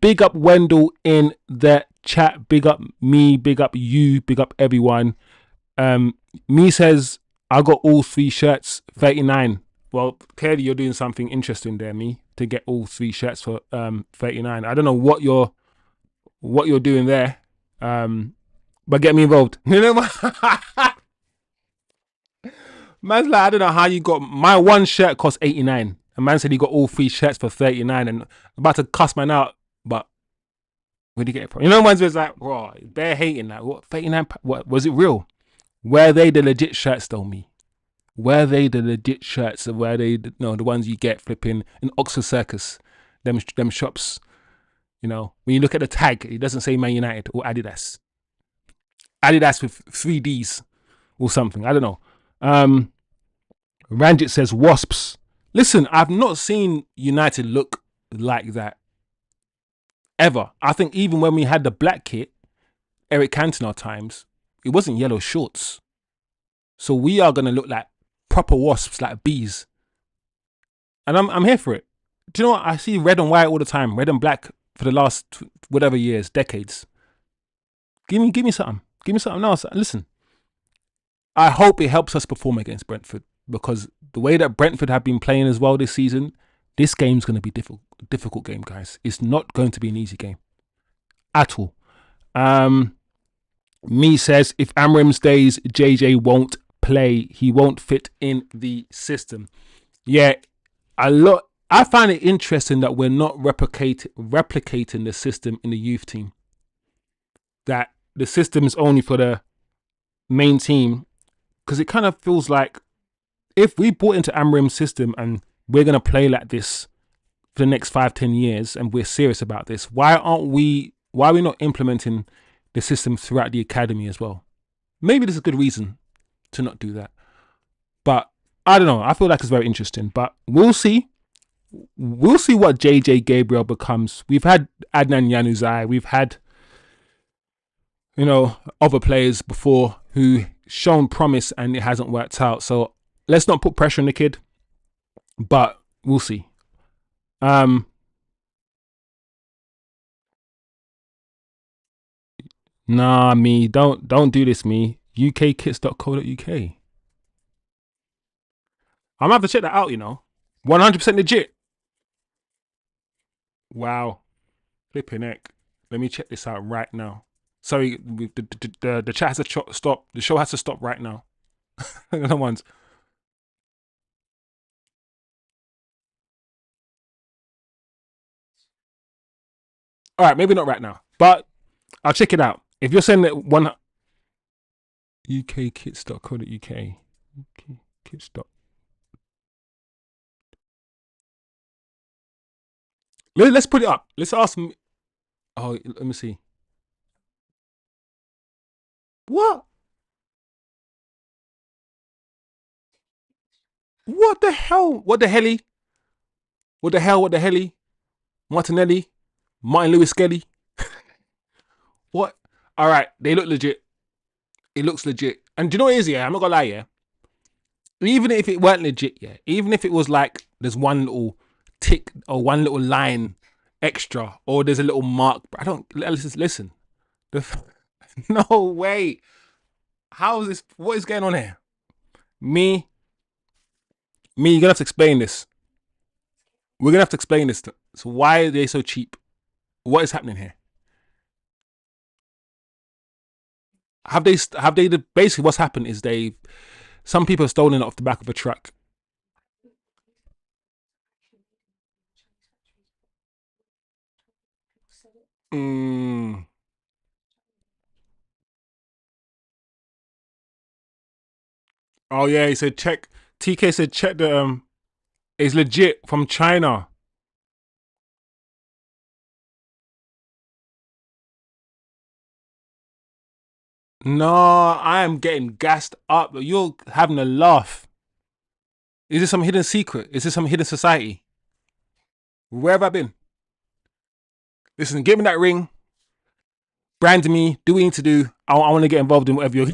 Big up Wendell in the chat. Big up me. Big up you. Big up everyone. Me says I got all 3 shirts, 39. Well, clearly you're doing something interesting there, me, to get all 3 shirts for 39. I don't know what you're doing there, but get me involved. You know, man's like, I don't know how you got my one shirt cost 89. A man said he got all 3 shirts for 39, and I'm about to cuss man out, but where'd you get it from? You know, man's was like, bro, they're hating that. What 39? What was it real? Were they the legit shirts though, me? Were they the legit shirts, or were they the ones you get flipping in Oxford Circus, them shops? You know, when you look at the tag, it doesn't say Man United or Adidas. Adidas with 3Ds or something. I don't know. Ranjit says Wasps. Listen, I've not seen United look like that ever. I think even when we had the black kit, Eric Cantona times, it wasn't yellow shorts. So we are gonna look like proper Wasps, like bees. And I'm here for it. Do you know what? I see red and white all the time, red and black for the last whatever years, decades. Give me something. Give me something else. Listen, I hope it helps us perform against Brentford, because the way that Brentford have been playing as well this season, this game's going to be difficult game, guys. It's not going to be an easy game at all. Me says if Amram stays, JJ won't play. He won't fit in the system. Yeah, I find it interesting that we're not replicating the system in the youth team. That the system is only for the main team, because it kind of feels like if we bought into Amram's system and we're going to play like this for the next 5-10 years and we're serious about this, why are we not implementing the system throughout the academy as well? Maybe there's a good reason to not do that, but I don't know. I feel like it's very interesting, but we'll see what JJ Gabriel becomes. We've had Adnan Januzaj, we've had other players before who shown promise and it hasn't worked out. So let's not put pressure on the kid, but we'll see. Nah, me, don't do this, me. UKKits.co.uk. I'm gonna have to check that out, 100% legit. Wow. Flipping heck. Let me check this out right now. Sorry, the chat has to stop. The show has to stop right now. The ones. All right, maybe not right now, but I'll check it out. If you're saying that UKKits.co.uk. UKKits. Let's put it up. Let's ask me. Oh, let me see. What? What the hell? What the helly? What the hell? What the helly? Martinelli? Martin Lewis Skelly? What? All right, they look legit. It looks legit. And do you know what it is, yeah? I'm not gonna lie, yeah? Even if it weren't legit, yeah? Even if it was like there's one little tick or one little line extra or there's a little mark, I don't... Listen. No way. How is this? What is going on here? Me, you're gonna have to explain this. We're gonna have to explain this. So why are they so cheap? What is happening here? Have they basically what's happened is some people have stolen it off the back of a truck. Oh yeah, he said check. TK said check the it's legit from China. No, I am getting gassed up. You're having a laugh. Is this some hidden secret? Is this some hidden society? Where have I been? Listen, give me that ring, brand me, do what you need to do. I want to get involved in whatever you're.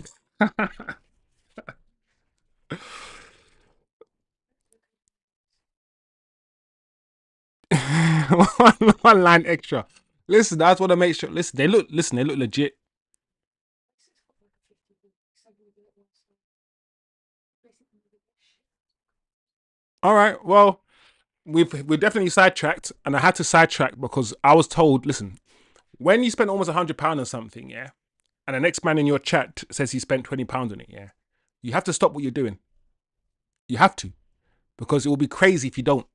one line extra. Listen, I just want to make sure. Listen, they look legit. All right, well, we're definitely sidetracked, and I had to sidetrack because I was told, listen, when you spend almost £100 on something, yeah, and the next man in your chat says he spent £20 on it, yeah, you have to stop what you're doing. You have to, because it will be crazy if you don't.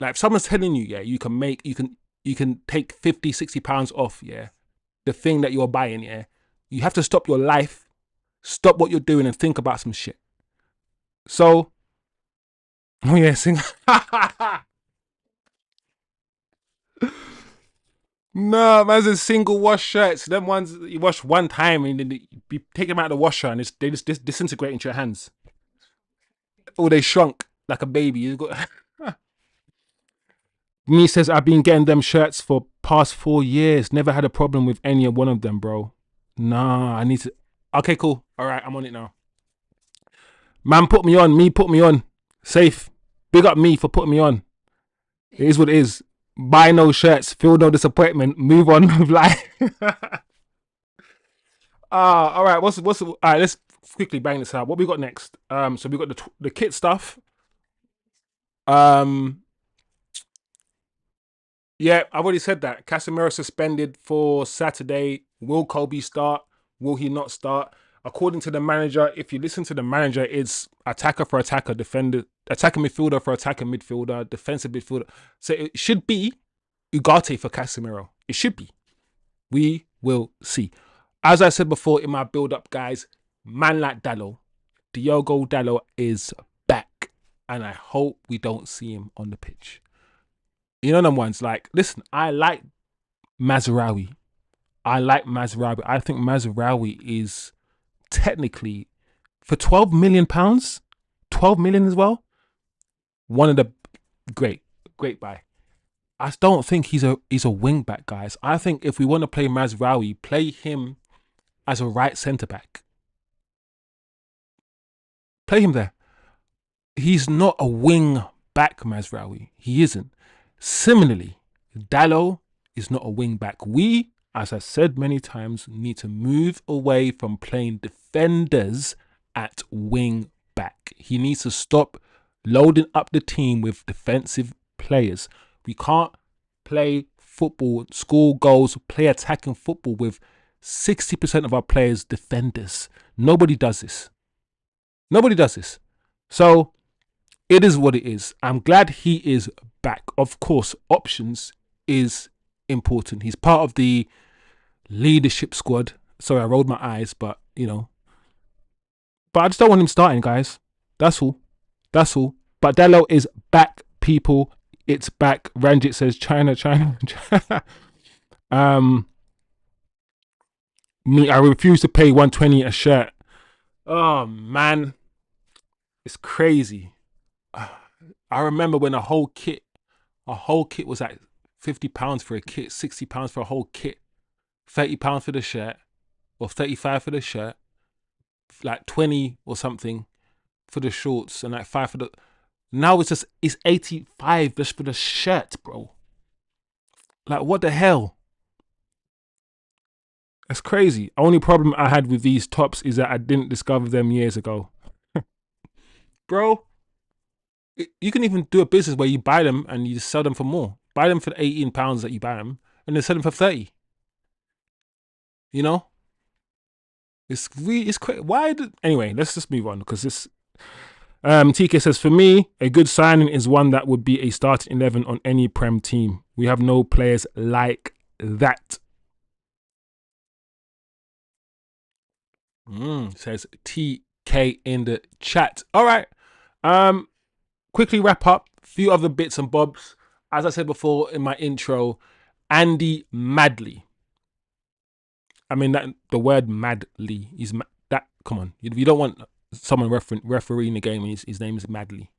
Like if someone's telling you, yeah, you can take 50, £60 off, yeah, the thing that you're buying, yeah, you have to stop your life, stop what you're doing, and think about some shit. So, oh yeah, sing. No, man's a single wash shirts. Them ones you wash one time and then you take them out of the washer and they just disintegrate into your hands. Or they shrunk like a baby. You got me says I've been getting them shirts for past 4 years. Never had a problem with any one of them, bro. Nah, I need to. Okay, cool. All right, I'm on it now. Man, put me on. Me, put me on. Safe. Big up me for putting me on. It is what it is. Buy no shirts. Feel no disappointment. Move on with life. All right. All right? Let's quickly bang this out. What we got next? So we got the kit stuff. Um, yeah, I've already said that. Casemiro suspended for Saturday. Will Kobbie start? Will he not start? According to the manager, if you listen to the manager, it's attacker for attacker, defender, attacking midfielder for attacking midfielder, defensive midfielder. So it should be Ugarte for Casemiro. It should be. We will see. As I said before in my build-up, guys, man like Dalot, Diogo Dalot is back. And I hope we don't see him on the pitch. You know them ones, like, listen, I like Mazraoui. I think Mazraoui is technically, for £12 million, 12 million as well, one of the great buy. I don't think he's a wing back, guys. I think if we want to play Mazraoui, play him as a right centre back. Play him there. He's not a wing back, Mazraoui. He isn't. Similarly, Dalot is not a wing back. We, as I said many times, need to move away from playing defenders at wing back. He needs to stop loading up the team with defensive players. We can't play football, score goals, play attacking football with 60% of our players defenders. Nobody does this. Nobody does this. So it is what it is. I'm glad he is back. Of course, options is important. He's part of the leadership squad. Sorry, I rolled my eyes, but you know. But I just don't want him starting, guys. That's all. That's all. But Dalot is back, people. It's back. Ranjit says China. Me, I refuse to pay 120 a shirt. Oh man, it's crazy. I remember when a whole kit was like £50 for a kit, £60 for a whole kit, £30 for the shirt, or 35 for the shirt, like 20 or something for the shorts, and like 5 for the. Now it's 85 just for the shirt, bro. Like what the hell? That's crazy. Only problem I had with these tops is that I didn't discover them years ago, bro. You can even do a business where you buy them and you just sell them for more. Buy them for the £18 that you buy them, and then sell them for 30. You know, it's quick. Anyway, let's just move on because this. TK says, for me, a good signing is one that would be a starting 11 on any Prem team. We have no players like that. Says TK. K in the chat. All right. Quickly wrap up. Few other bits and bobs. As I said before in my intro, Andy Madley. I mean, that the word Madley is that. Come on, if you don't want someone refereeing the game, his name is Madley.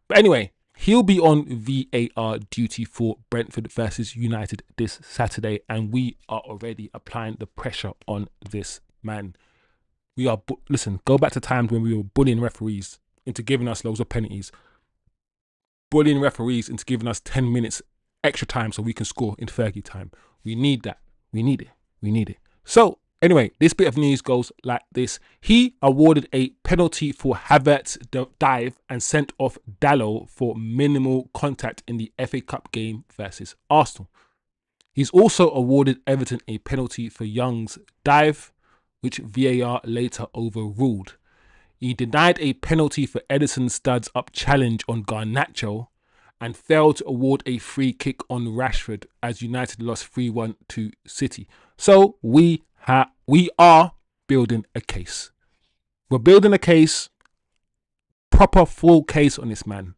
But anyway, he'll be on VAR duty for Brentford versus United this Saturday, and we are already applying the pressure on this man. We are listen. Go back to times when we were bullying referees into giving us loads of penalties, bullying referees into giving us 10 minutes extra time so we can score in Fergie time. We need that. We need it. We need it. So anyway, this bit of news goes like this. He awarded a penalty for Havertz's dive and sent off Dalot for minimal contact in the FA Cup game versus Arsenal. He's also awarded Everton a penalty for Young's dive, which VAR later overruled. He denied a penalty for Edison Studd's up challenge on Garnacho and failed to award a free kick on Rashford as United lost 3-1 to City. So we are building a case. We're building a case, proper full case on this man.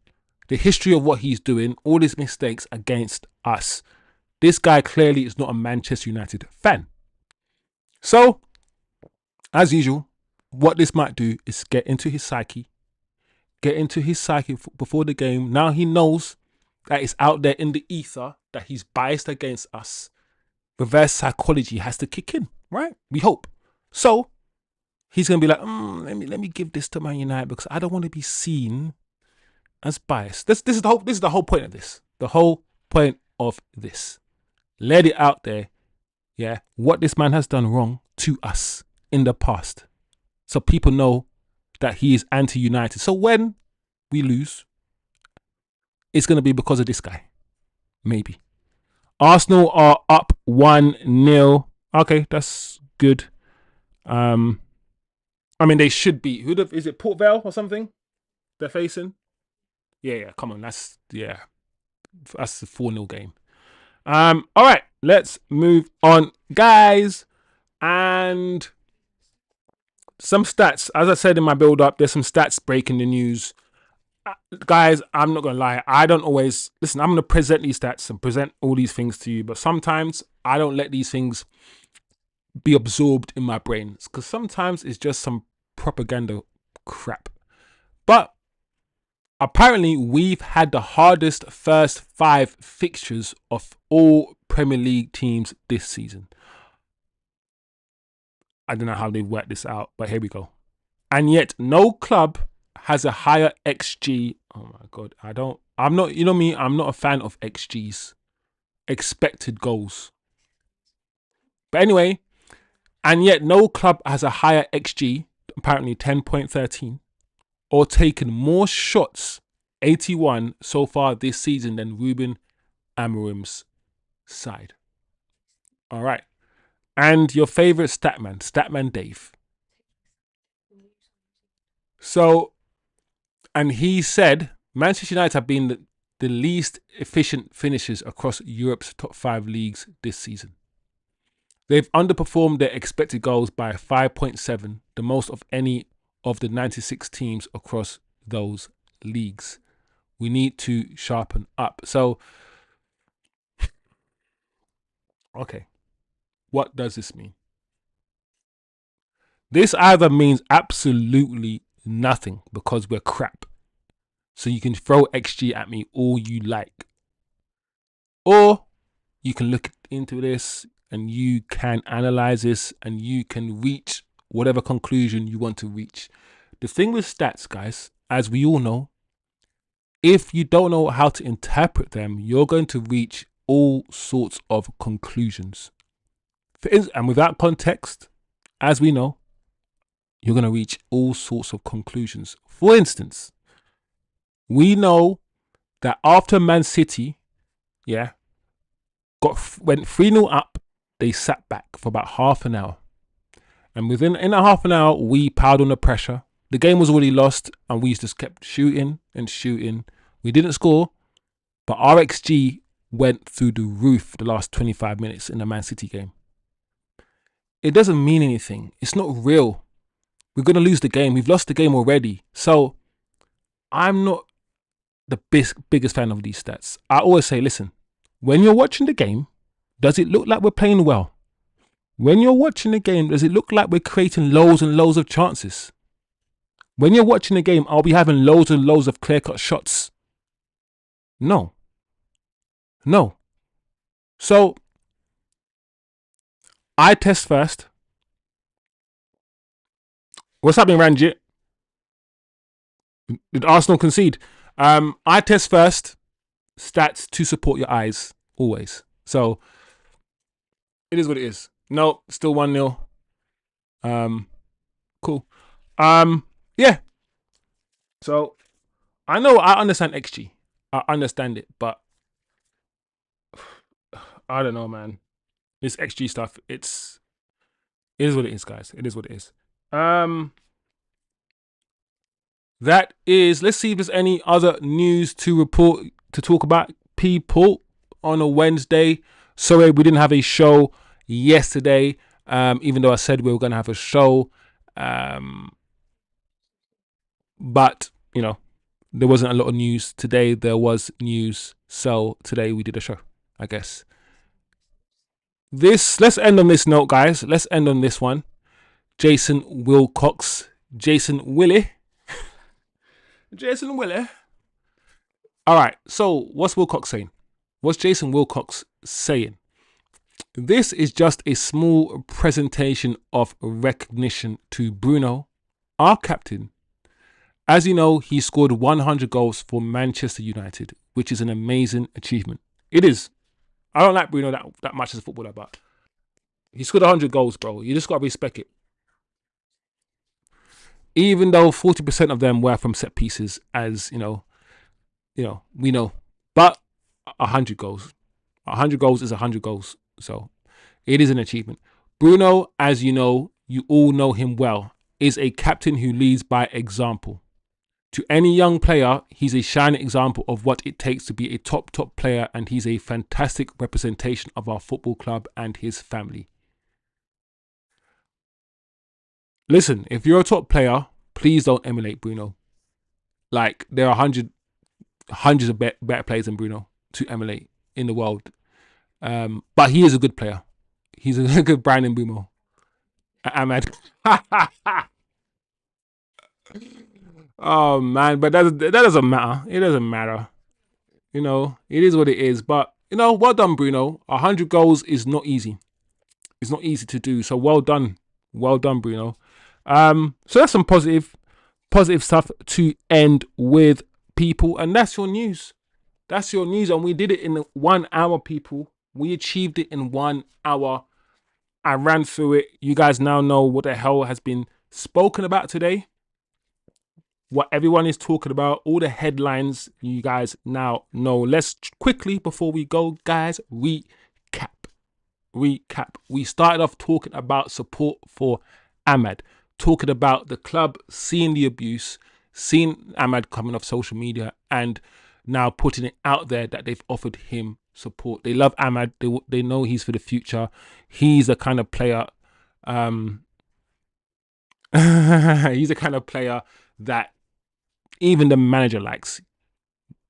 The history of what he's doing, all his mistakes against us. This guy clearly is not a Manchester United fan. So, as usual, what this might do is get into his psyche. Before the game. Now he knows that it's out there in the ether that he's biased against us. Reverse psychology has to kick in, right? We hope. So he's gonna be like, let me give this to Man United because I don't want to be seen as biased. This is the whole point of this. The whole point of this. Let it out there, yeah, what this man has done wrong to us in the past. So people know that he is anti-United. So when we lose, it's going to be because of this guy. Maybe. Arsenal are up 1-0. Okay, that's good. I mean, they should be. Is it Port Vale or something they're facing? Yeah, come on. That's the 4-0 game. All right, let's move on, guys. And some stats. As I said in my build-up, there's some stats breaking the news. Guys, I'm not going to lie. I don't always... Listen, I'm going to present these stats and present all these things to you. But sometimes I don't let these things be absorbed in my brain. Because sometimes it's just some propaganda crap. But apparently, we've had the hardest first 5 fixtures of all Premier League teams this season. I don't know how they worked this out, but here we go. And yet, no club has a higher XG. Oh my God, I'm not, you know me, I'm not a fan of XGs. Expected goals. But anyway, and yet no club has a higher XG, apparently 10.13, or taken more shots, 81 so far this season than Ruben Amorim's side. All right. And your favorite Statman Dave. So, and he said Manchester United have been the least efficient finishers across Europe's top 5 leagues this season. They've underperformed their expected goals by 5.7, the most of any of the 96 teams across those leagues. We need to sharpen up. So, okay. What does this mean? This either means absolutely nothing because we're crap. So you can throw XG at me all you like. Or you can look into this and you can analyze this and you can reach whatever conclusion you want to reach. The thing with stats, guys, as we all know, if you don't know how to interpret them, you're going to reach all sorts of conclusions. And without context, as we know, you're going to reach all sorts of conclusions. For instance, we know that after Man City, went 3-0 up, they sat back for about half an hour. And in a half an hour, we piled on the pressure. The game was already lost, and we just kept shooting and shooting. We didn't score, but our XG went through the roof the last 25 minutes in the Man City game. It doesn't mean anything. It's not real. We're going to lose the game. We've lost the game already. So I'm not the biggest fan of these stats. I always say, listen, when you're watching the game, does it look like we're playing well? When you're watching the game, does it look like we're creating loads and loads of chances? When you're watching the game, are we having loads and loads of clear-cut shots? No. No. So I test first. What's happening, Ranjit? Did Arsenal concede? I test first. Stats to support your eyes, always. So it is what it is. No, still 1-0. Cool. Yeah. So I understand XG. I understand it, but I don't know, man. This XG stuff, it is what it is, guys. It is what it is. That is, let's see if there's any other news to report, to talk about, people, on a Wednesday. Sorry, we didn't have a show yesterday, even though I said we were going to have a show. But, you know, there wasn't a lot of news. Today there was news, so today we did a show, I guess. Let's end on this note, guys. Let's end on this one. Jason Willie. Jason Willie. All right, so what's Wilcox saying? What's Jason Wilcox saying? This is just a small presentation of recognition to Bruno, our captain. As you know, he scored 100 goals for Manchester United, which is an amazing achievement. It is. I don't like Bruno that much as a footballer, but he scored 100 goals, bro. You just got to respect it. Even though 40% of them were from set pieces, as you know, we know. But 100 goals. 100 goals is 100 goals. So it is an achievement. Bruno, as you know, you all know him well, is a captain who leads by example. To any young player, he's a shining example of what it takes to be a top player, and he's a fantastic representation of our football club and his family. Listen, if you're a top player, please don't emulate Bruno. Like, there are hundreds of better players than Bruno to emulate in the world. But he is a good player. He's a good Brandon Bumo. AMAD. Oh, man. But that doesn't matter. It doesn't matter. You know, it is what it is. But, you know, well done, Bruno. 100 goals is not easy. It's not easy to do. So well done. Well done, Bruno. So that's some positive stuff to end with, people. And that's your news. That's your news. And we did it in 1 hour, people. We achieved it in 1 hour. I ran through it. You guys now know what the hell has been spoken about today. What everyone is talking about. All the headlines you guys now know. Let's quickly, before we go, guys, recap. We started off talking about support for AMAD. Talking about the club seeing the abuse, seeing AMAD coming off social media, and now putting it out there that they've offered him support. They love AMAD. They know he's for the future. He's the kind of player. He's the kind of player that even the manager likes.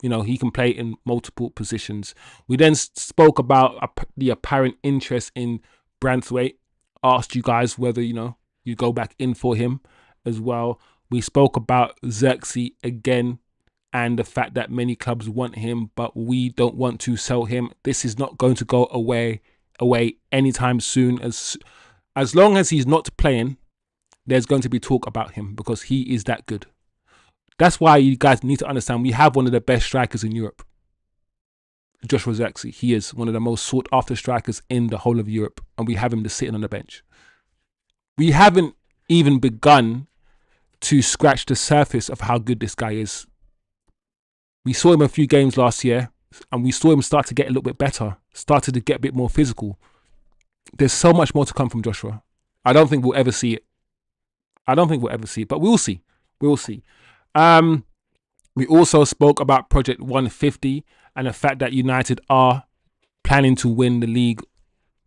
You know, he can play in multiple positions. We then spoke about the apparent interest in Branthwaite. Asked you guys whether, you know, you go back in for him as well. We spoke about Xerxes again, and the fact that many clubs want him, but we don't want to sell him. This is not going to go away anytime soon. As long as he's not playing, there's going to be talk about him, because he is that good. That's why you guys need to understand, we have one of the best strikers in Europe. Joshua Xerxes. He is one of the most sought after strikers in the whole of Europe, and we have him just sitting on the bench. We haven't even begun to scratch the surface of how good this guy is. We saw him a few games last year, and we saw him start to get a little bit better, started to get a bit more physical. There's so much more to come from Joshua. I don't think we'll ever see it. But we'll see. We'll see. We also spoke about Project 150 and the fact that United are planning to win the league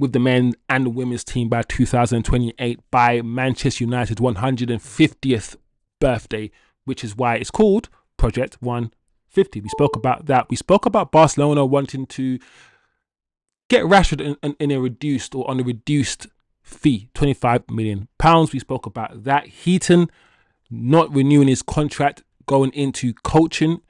with the men and the women's team by 2028 by Manchester United's 150th birthday, which is why it's called Project 150. We spoke about that. We spoke about Barcelona wanting to get Rashford in a reduced or on a reduced fee, £25 million. We spoke about that. Heaton not renewing his contract, going into coaching.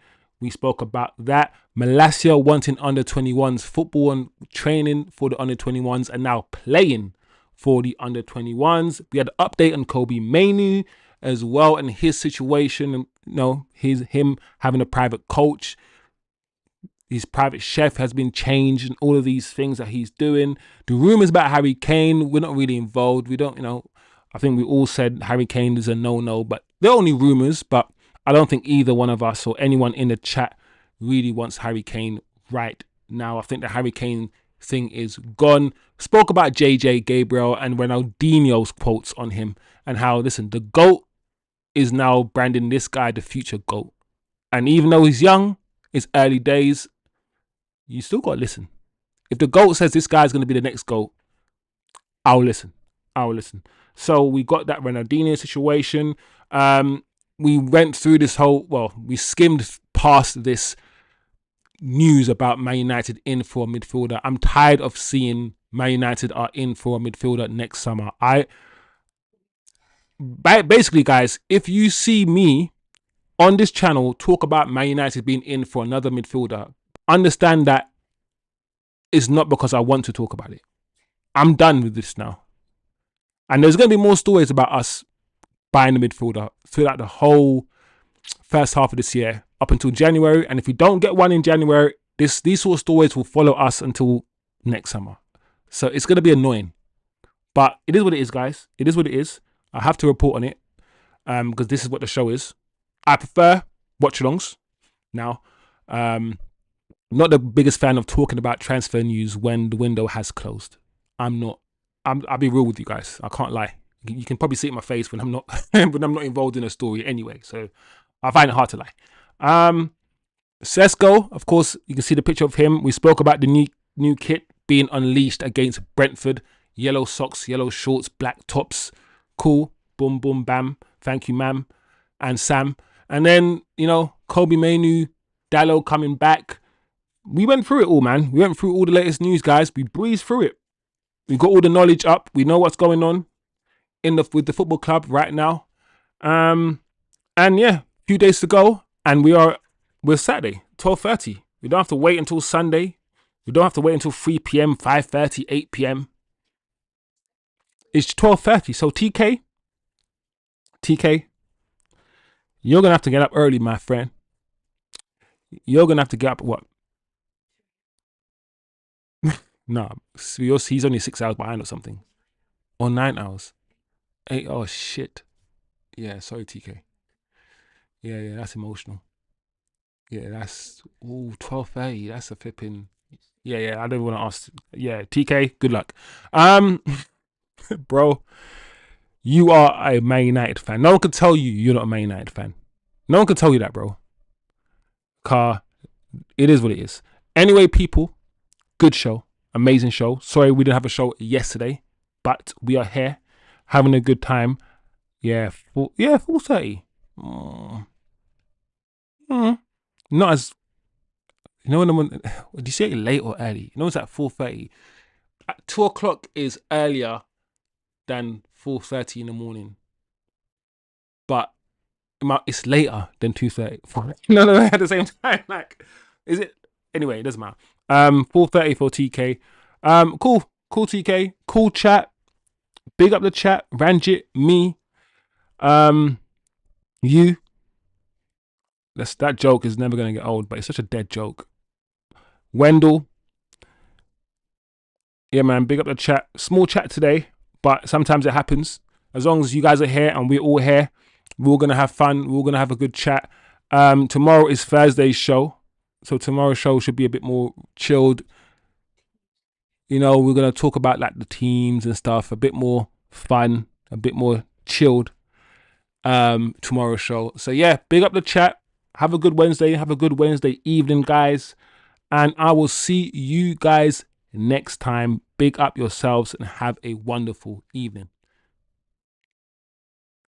We spoke about that. Malacia wanting under 21s football and training for the under 21s and now playing for the under 21s. We had an update on Kobbie Mainoo as well and his situation. You know, him having a private coach. His private chef has been changed and all of these things that he's doing. The rumours about Harry Kane, we're not really involved. We don't, you know, I think we all said Harry Kane is a no-no, but they're only rumours. But I don't think either one of us or anyone in the chat really wants Harry Kane right now. I think the Harry Kane thing is gone. Spoke about JJ Gabriel and Ronaldinho's quotes on him and how, listen, the GOAT is now branding this guy the future GOAT. And even though he's young, it's early days, you still got to listen. If the GOAT says this guy's going to be the next GOAT, I'll listen. So we got that Ronaldinho situation. We went through this whole, well, we skimmed past this news about Man United in for a midfielder. I'm tired of seeing Man United are in for a midfielder next summer. Basically, guys, if you see me on this channel talk about Man United being in for another midfielder, understand that it's not because I want to talk about it. I'm done with this now. And there's going to be more stories about us buying the midfielder throughout the whole first half of this year up until January. And if we don't get one in January, these sort of stories will follow us until next summer. So it's going to be annoying. But it is what it is, guys. It is what it is. I have to report on it because this is what the show is. I prefer watchalongs now. Not the biggest fan of talking about transfer news when the window has closed. I'm not. I'll be real with you guys. I can't lie. You can probably see it in my face when I'm not when I'm not involved in a story anyway. So I find it hard to lie. Sesko, of course, you can see the picture of him. We spoke about the new kit being unleashed against Brentford. Yellow socks, yellow shorts, black tops. Cool. Boom, boom, bam. Thank you, ma'am. And Sam. And then, you know, Kobbie Mainoo, Dalot coming back. We went through it all, man. We went through all the latest news, guys. We breezed through it. We got all the knowledge up. We know what's going on with the football club right now. And yeah, a few days to go. And we're Saturday, 12:30. We don't have to wait until Sunday. We don't have to wait until 3 p.m., 5:30, 8 p.m. It's 12:30. So TK, you're going to have to get up early, my friend. You're going to have to get up, what? No, he's only 6 hours behind or something. Or 9 hours. 8, oh shit. Yeah, sorry, TK. Yeah, that's emotional. Yeah, that's 12:30. That's a flipping. Yeah, I don't want to ask. Yeah, TK, good luck. Bro, you are a Man United fan. No one can tell you you're not a Man United fan. No one can tell you that, bro. It is what it is. Anyway, people, good show. Amazing show. Sorry we didn't have a show yesterday, but we are here having a good time. Yeah, 4:30. Not as, you know, when do you say it late or early? You know, it's at 4:30. 2 o'clock is earlier than 4:30 in the morning, but it's later than 2:30. No, at the same time. Like, is it? Anyway, it doesn't matter. 4:30 for TK. Cool TK. Cool chat. Big up the chat. Ranjit, me, you. That joke is never gonna get old, but it's such a dead joke. Wendell. Yeah, man. Big up the chat. Small chat today, but sometimes it happens. As long as you guys are here and we're all here, we're all gonna have fun. We're all gonna have a good chat. Tomorrow is Thursday's show. So tomorrow's show should be a bit more chilled. You know, we're going to talk about like the teams and stuff, a bit more fun, a bit more chilled tomorrow's show. So yeah, big up the chat. Have a good Wednesday. Have a good Wednesday evening, guys. And I will see you guys next time. Big up yourselves and have a wonderful evening.